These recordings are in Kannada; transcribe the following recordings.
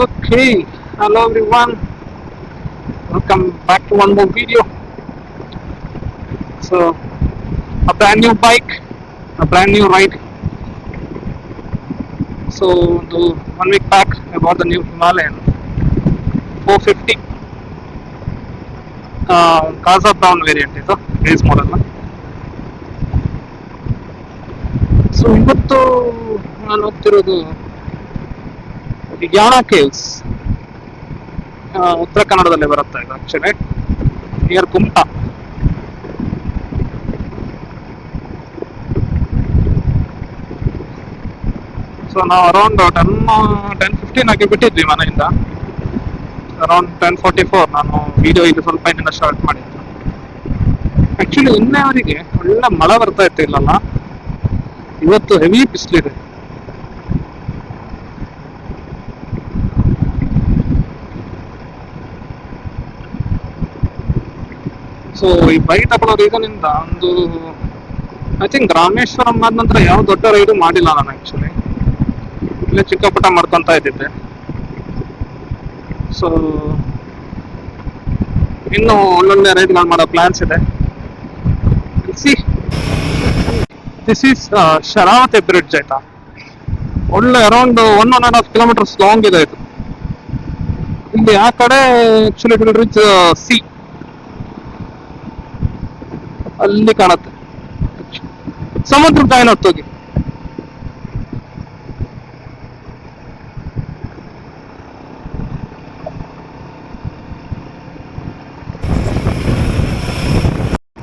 Okay, hello everyone. Welcome back to one more video. So, a brand new bike, a brand new ride. So, 1 week back, I bought the new Himalayan 450 Casa Brown variant ಇದು ಬೇಸ್ ಮಾಡಲ್. ಸೊ ಇವತ್ತು ನಾನು ಹೋಗ್ತಿರೋದು ಯಾಣ ಕೇವ್ಸ್, ಉತ್ತರ ಕನ್ನಡದಲ್ಲಿ ಬರುತ್ತೆ ಇದು ಆಕ್ಚುಲಿ ನಿಯರ್ ಕುಮಟಾ. ಸೊ ನಾವು ಅರೌಂಡ್ 10:15 ಆಗಿ ಬಿಟ್ಟಿದ್ವಿ ಮನೆಯಿಂದ. ಅರೌಂಡ್ 10:44 ನಾನು ವಿಡಿಯೋ ಇಲ್ಲಿ ಸ್ವಲ್ಪ ಇನ್ನಿಂದ ಸ್ಟಾರ್ಟ್ ಮಾಡಿದ್ದೆ. ಆಕ್ಚುಲಿ ಇನ್ನೇವರಿಗೆ ಒಳ್ಳೆ ಮಳೆ ಬರ್ತಾ ಇತ್ತು ಇಲ್ಲಲ್ಲ, ಇವತ್ತು ಹೆವಿ ಬಿಸಿಲಿದೆ. ಸೊ ಈ ಬೈಕ್ ತಗೊಳ್ಳೋ ರೀಸನ್ ಇಂದ ಒಂದು ಐ ಥಿಂಕ್ ರಾಮೇಶ್ವರಂ ಆದ ನಂತರ ಯಾವ ದೊಡ್ಡ ರೈಡು ಮಾಡಿಲ್ಲ ನಾನು ಆಕ್ಚುಲಿ. ಇಲ್ಲೇ ಚಿಕ್ಕ ಪುಟ್ಟ ಮಾಡ್ಕೊಂತ ಇದ್ದಿದ್ದೆ. ಸೊ ಇನ್ನು ಒಳ್ಳೊಳ್ಳೆ ರೈಡ್ಗಳು ಮಾಡೋ ಪ್ಲಾನ್ಸ್ ಇದೆ. ದಿಸ್ ಈಸ್ ಶರಾವತಿ ಬ್ರಿಡ್ಜ್ ಆಯ್ತಾ, ಒಳ್ಳೆ ಅರೌಂಡ್ 1.5 ಕಿಲೋಮೀಟರ್ಸ್ ಲಾಂಗ್ ಇದೆ ಇದು. ಇಲ್ಲಿ ಆ ಕಡೆ actually it will reach sea, ಅಲ್ಲಿ ಕಾಣುತ್ತೆ ಸಮುದ್ರ ಕಾಯಿನೊತ್ತೋಗಿ.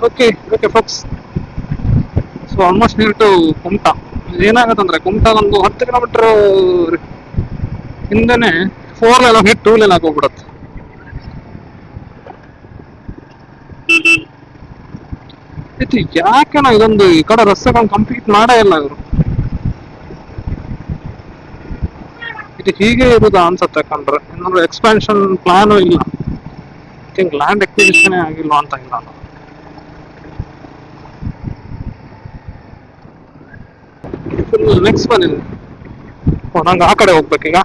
Okay okay folks, so almost near to Kumta. ಏನಾಗತ್ತಂದ್ರೆ ಕುಮಟಾದೊಂದು 10 ಕಿಲೋಮೀಟರ್ ಹಿಂದೆನೆ 4 ಲೇನ್ ಹೋಗಿ 2 ಲೇನ್ ಆಗೋಗ್ಬಿಡತ್ತೆ. ಇದು ಯಾಕೆನೋ ಇದೊಂದು ಈ ಕಡೆ ರಸ್ತೆಗಳನ್ನು ಕಂಪ್ಲೀಟ್ ಮಾಡೇ ಇಲ್ಲ ಇವರು. ಇದು ಹೀಗೆ ಇರುದ ಅನ್ಸತ್ತೆ ಕಂಡ್ರೆ, ಏನಾದ್ರು ಎಕ್ಸ್ಪಾನ್ಷನ್ ಪ್ಲಾನು ಇಲ್ಲ. ಐ ಥಿಂಕ್ ಲ್ಯಾಂಡ್ ಎಕ್ವಿಸಿಷನ್ ಆಗಿಲ್ಲ ಅಂತ ಇಲ್ಲ. ಫುಲ್ ನೆಕ್ಸ್ಟ್ ಬಂದಿದೆ. ನಂಗೆ ಆ ಕಡೆ ಹೋಗ್ಬೇಕೀಗ.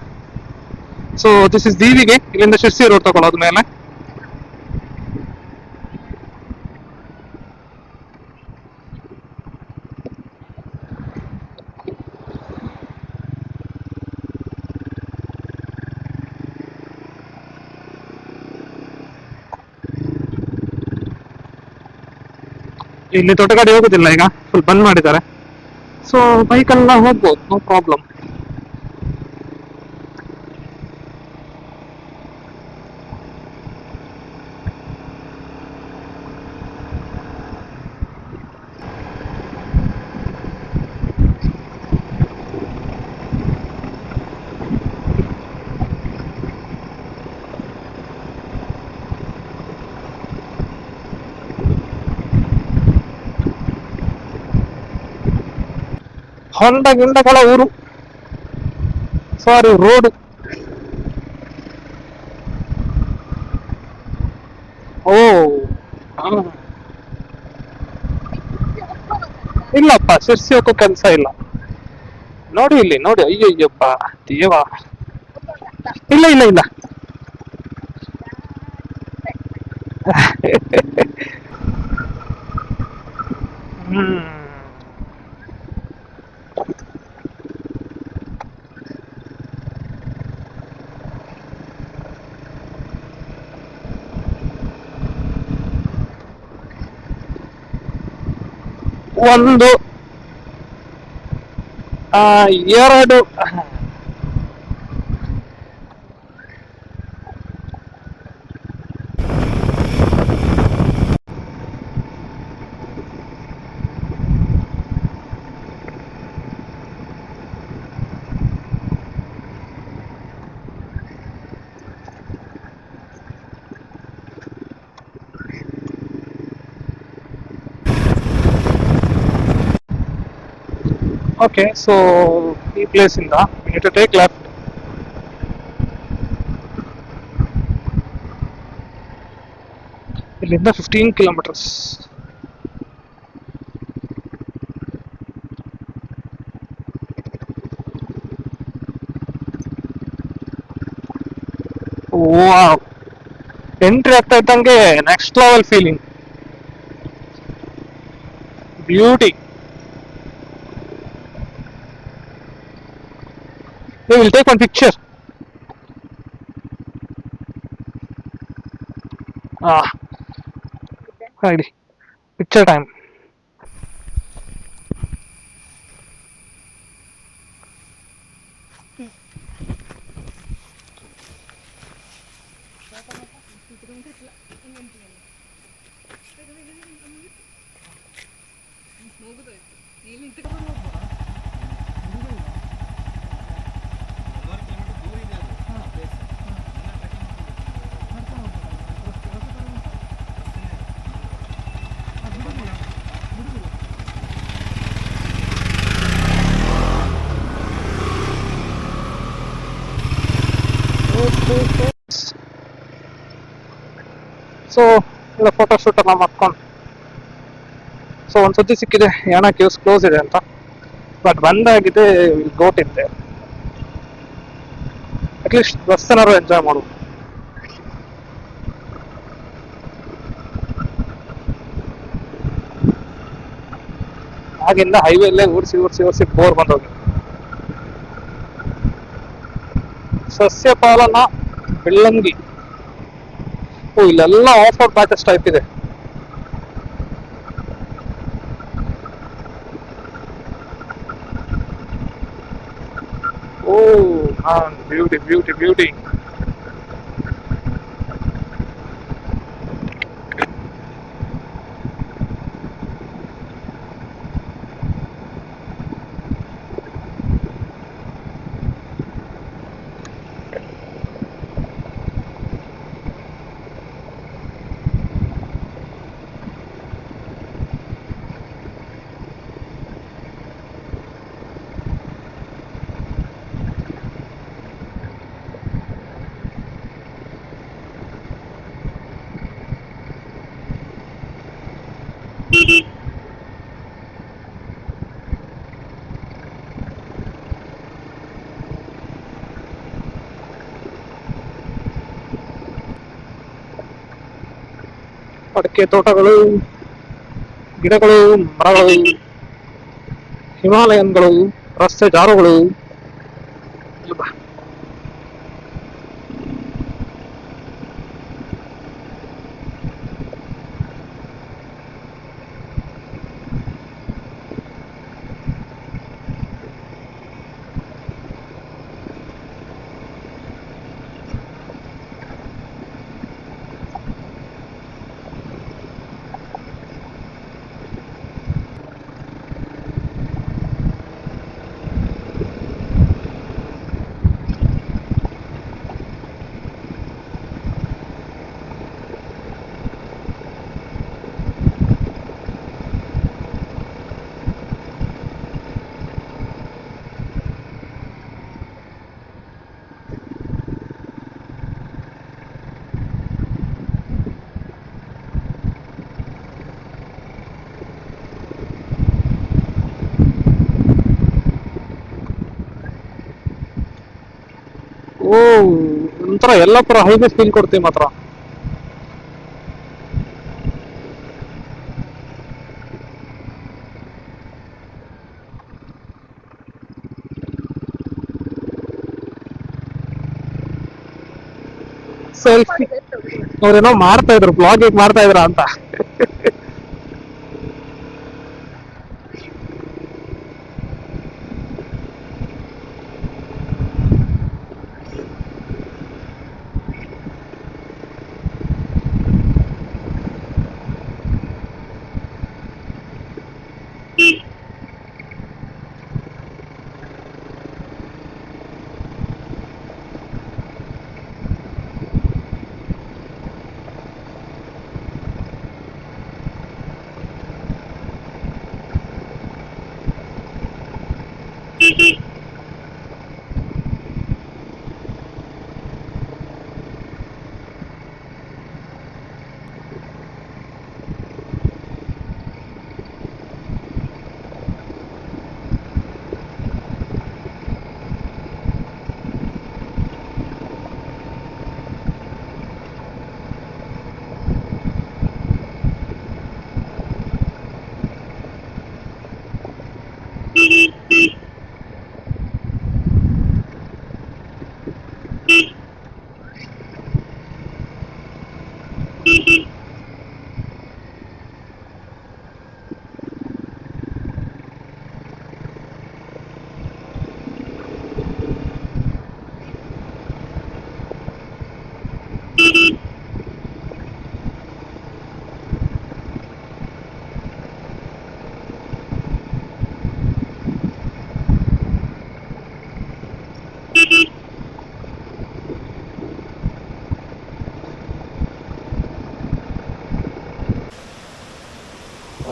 ಸೊ ದಿಸ್ ಇಸ್ ದೀವಿಗೆ, ಇಲ್ಲಿಂದ ಶಿರ್ಸಿ ರೋಡ್ ತಗೊಳ್ಳೋದು ಮೇಲೆ. ಇಲ್ಲಿ ದೊಡ್ಡ ಗಾಡಿ ಹೋಗುದಿಲ್ಲ ಈಗ, ಫುಲ್ ಬಂದ್ ಮಾಡಿದ್ದಾರೆ. ಸೊ ಬೈಕೆಲ್ಲ ಹೋಗ್ಬೋದು, ನೋ ಪ್ರಾಬ್ಲಮ್. ಹೊಂಡ ಗಿಂಡಗಳ ಊರು, ಸಾರಿ ರೋಡು. ಓ ಇಲ್ಲಪ್ಪ, ಶಿರ್ಸಿ ಹೋಗೋ ಕೆಲಸ ಇಲ್ಲ. ನೋಡಿ ಇಲ್ಲಿ ನೋಡಿ, ಅಯ್ಯಯ್ಯಪ್ಪ ದೇವ. ಇಲ್ಲ ಇಲ್ಲ ಇಲ್ಲ ಹ್ಮ್. ಒಂದು 2 ಓಕೆ. ಸೊ ಈ ಪ್ಲೇಸ್ ಇಂದ we need to take left. ಇಲ್ಲಿಂದ 15 ಕಿಲೋಮೀಟರ್ಸ್. ವಾವ್, ಎಂಟ್ರಿ ಆಗ್ತಾ ಇದ್ದಂಗೆ next level feeling, beauty. We will take one picture. Ah, ready. Picture time. So ಇಲ್ಲ ಫೋಟೋ ಶೂಟ್ ಎಲ್ಲ ಮಾಡ್ಕೊಂಡು, ಸೊ ಒಂದು ಸುದ್ದಿ ಸಿಕ್ಕಿದೆ, ಯಾಣ ಕೇವ್ಸ್ ಕ್ಲೋಸ್ ಇದೆ ಅಂತ. ಬಟ್ ಬಂದಾಗಿದೆ, ಗೋಟ್ ಇದೆ, ಅಟ್ಲೀಸ್ಟ್ ಬಸ್ ಏನಾದ್ರು ಎಂಜಾಯ್ ಮಾಡು. ಆಗಿಂದ ಹೈವೇಲ್ಲೇ ಓಡಿಸಿ ಓಡಿಸಿ ಓಡಿಸಿ ಬೋರ್ ಬಂದೋಗಿ. ಸಸ್ಯಪಾಲನ ಬೆಳ್ಳಂಗಿ. ಓ, ಇಲ್ಲೆಲ್ಲ ಆಫ್ ರೋಡ್ ಪ್ಯಾಕೇಜ್ ಟೈಪ್ ಇದೆ. ಓ ಬ್ಯೂಟಿ ಬ್ಯೂಟಿ ಬ್ಯೂಟಿ. ಅಡಿಕೆ ತೋಟಗಳು, ಗಿಡಗಳು, ಮರಗಳು, ಹಿಮಾಲಯನ್ಗಳು, ರಸ್ತೆ ಜಾರುಗಳು. ಓ, ಒಂಥರ ಯಲ್ಲಾಪುರ ಹೈವೇ ಫೀಲ್ ಕೊಡ್ತೀವಿ ಮಾತ್ರ. ಸೆಲ್ಫಿ ಅವ್ರೇನೋ ಮಾಡ್ತಾ ಇದ್ರು, ಬ್ಲಾಗಿಂಗ್ ಮಾಡ್ತಾ ಇದ್ರ ಅಂತ.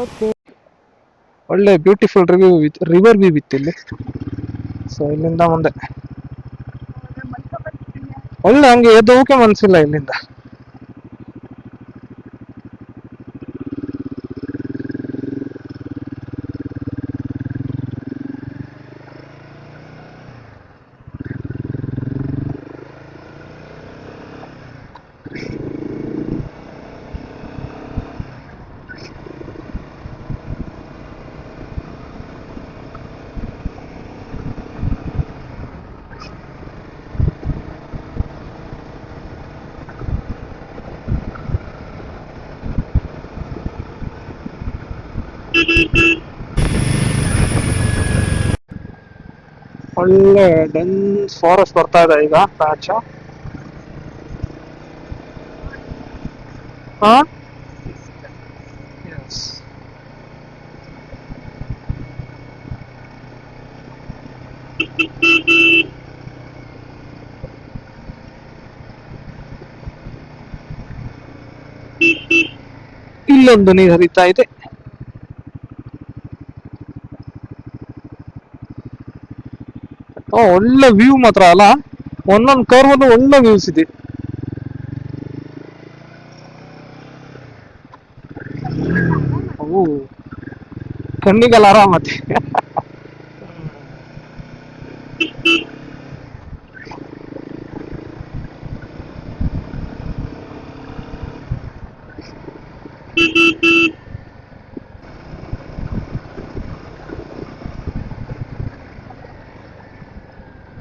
ಓಕೆ, ಒಳ್ಳೆ ಬ್ಯೂಟಿಫುಲ್ ರಿವರ್ ವ್ಯೂ ಇತ್ತು ಇಲ್ಲಿ. ಸೊ ಇಲ್ಲಿಂದ ಮುಂದೆ ಒಳ್ಳೆ ಹಂಗೆ ಎದ್ದು ಹೋಗಕ್ಕೆ ಮನ್ಸಿಲ್ಲ ಇಲ್ಲಿಂದ. ಒಳ್ಳೆ ಡೆನ್ಸ್ ಫಾರೆಸ್ಟ್ ಬರ್ತಾ ಇದೆ ಈಗ ಪ್ಯಾಚ್. ಹಾ ಎಸ್, ಇಲ್ಲೊಂದು ನೀರು ಹರಿತಾ ಇದೆ. ಒಳ್ಳೆ ವ್ಯೂ ಮಾತ್ರ ಅಲ್ಲ, ಒಂದೊಂದು ಕರ್ವ್ ಅಲ್ಲೂ ಒಳ್ಳೆ ವ್ಯೂಸ್ ಇದೆ. ಕಣ್ಣಿಗೆಲ್ಲ ಆರಾಮತ್ತೆ.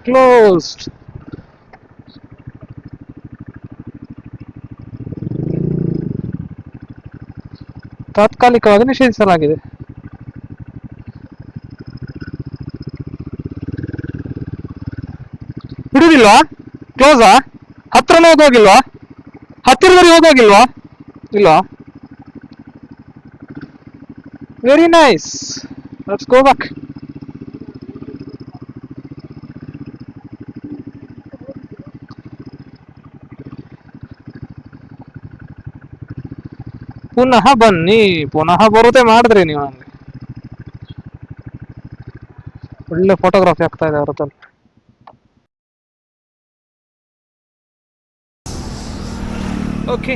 ಕ್ಲೋಸ್ಡ್. ತಾತ್ಕಾಲಿಕವಾಗಿ ನಿಷೇಧಿಸಲಾಗಿದೆ. ಬಿಡುದಿಲ್ವಾ? ಕ್ಲೋಸಾ? ಹತ್ರನೂ ಹೋಗೋಗಿಲ್ವಾ? ಹತ್ತಿರದಲ್ಲಿ ಹೋಗೋಗಿಲ್ವಾ? ಇಲ್ವಾ? Very nice, let's go back. ಪುನಃ ಬನ್ನಿ, ಪುನಃ ಬರೋದೇ ಮಾಡಿದ್ರಿ ನೀವು. ನನಗೆ ಒಳ್ಳೆ ಫೋಟೋಗ್ರಫಿ ಆಗ್ತಾ ಇದೆ ಅವ್ರ ಹತ್ರ. ಓಕೆ,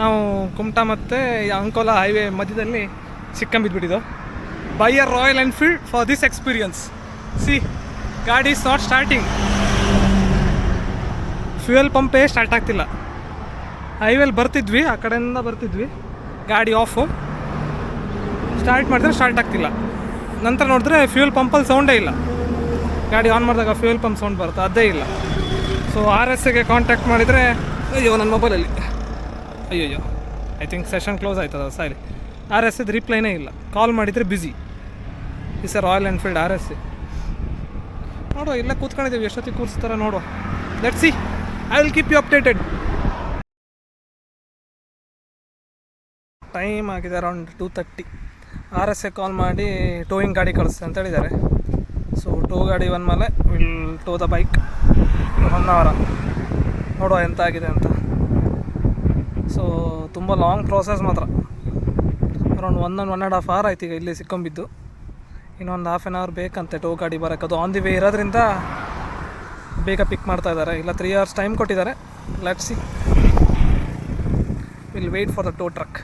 ನಾವು ಕುಮಟಾ ಮತ್ತು ಅಂಕೋಲಾ ಹೈವೇ ಮಧ್ಯದಲ್ಲಿ ಸಿಕ್ಕಂಬಿದ್ಬಿಟ್ಟಿದ್ದು. By a Royal Enfield for this experience. See, ಗಾಡಿ ಇಸ್ ನಾಟ್ ಸ್ಟಾರ್ಟಿಂಗ್. ಫ್ಯೂಯಲ್ ಪಂಪೇ ಸ್ಟಾರ್ಟ್ ಆಗ್ತಿಲ್ಲ. ಹೈವೇಲಿ ಬರ್ತಿದ್ವಿ, ಆ ಕಡೆಯಿಂದ ಬರ್ತಿದ್ವಿ, ಗಾಡಿ ಆಫು. ಸ್ಟಾರ್ಟ್ ಮಾಡಿದ್ರೆ ಸ್ಟಾರ್ಟ್ ಆಗ್ತಿಲ್ಲ. ನಂತರ ನೋಡಿದ್ರೆ ಫ್ಯೂಯಲ್ ಪಂಪಲ್ಲಿ ಸೌಂಡೇ ಇಲ್ಲ. ಗಾಡಿ ಆನ್ ಮಾಡಿದಾಗ ಫ್ಯೂಯಲ್ ಪಂಪ್ ಸೌಂಡ್ ಬರುತ್ತೆ, ಅದೇ ಇಲ್ಲ. ಸೊ RSಗೆ ಕಾಂಟ್ಯಾಕ್ಟ್ ಮಾಡಿದರೆ, ಅಯ್ಯೋ ನನ್ನ ಮೊಬೈಲಲ್ಲಿ, ಅಯ್ಯಯ್ಯೋ ಐ ಥಿಂಕ್ ಸೆಷನ್ ಕ್ಲೋಸ್ ಆಯ್ತದ. ಸಾರಿ, RSದು ರಿಪ್ಲೈನೇ ಇಲ್ಲ. ಕಾಲ್ ಮಾಡಿದರೆ ಬ್ಯುಸಿ. ಈ ಸರ್ ರಾಯಲ್ ಎನ್ಫೀಲ್ಡ್ RS. ನೋಡುವ, ಇಲ್ಲೇ ಕೂತ್ಕೊಂಡಿದ್ದೀವಿ, ಎಷ್ಟೊತ್ತಿಗೆ ಕೂರಿಸ್ತಾರೆ ನೋಡುವ. Let's see, I will keep you updated. Time ಆಗಿದೆ ಅರೌಂಡ್ 2:30. RSಗೆ ಕಾಲ್ ಮಾಡಿ ಟೋಯಿಂಗ್ ಗಾಡಿ ಕಳಿಸ್ತೆ ಅಂತ ಹೇಳಿದ್ದಾರೆ. ಸೊ ಟೋ ಗಾಡಿ ಬಂದಮೇಲೆ will tow the bike 1 hour. ನೋಡುವ ಎಂತ ಆಗಿದೆ ಅಂತ. ಸೊ ತುಂಬ ಲಾಂಗ್ ಪ್ರೋಸೆಸ್ ಮಾತ್ರ. ಅರೌಂಡ್ 1.5 hour ಆಯ್ತು ಈಗ ಇಲ್ಲಿ ಸಿಕ್ಕೊಂಬಿದ್ದು. ಇನ್ನೊಂದು 1/2 hour ಬೇಕಂತೆ ಟೋ ಗಾಡಿ ಬರೋಕ್ಕೆ. ಅದು ಆನ್ ದಿ ವೇ ಇರೋದ್ರಿಂದ ಬೇಗ ಪಿಕ್ ಮಾಡ್ತಾ ಇದ್ದಾರೆ. ಇಲ್ಲ 3 hours ಟೈಮ್ ಕೊಟ್ಟಿದ್ದಾರೆ. Let's see, will wait for the tow truck.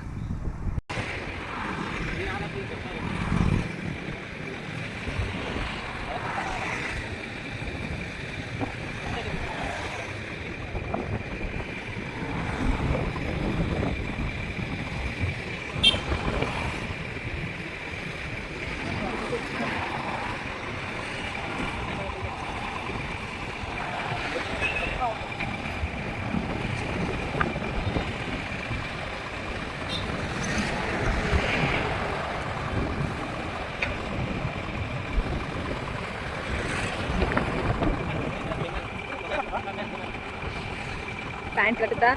Pant ಕಟ್ಟುತ್ತಾ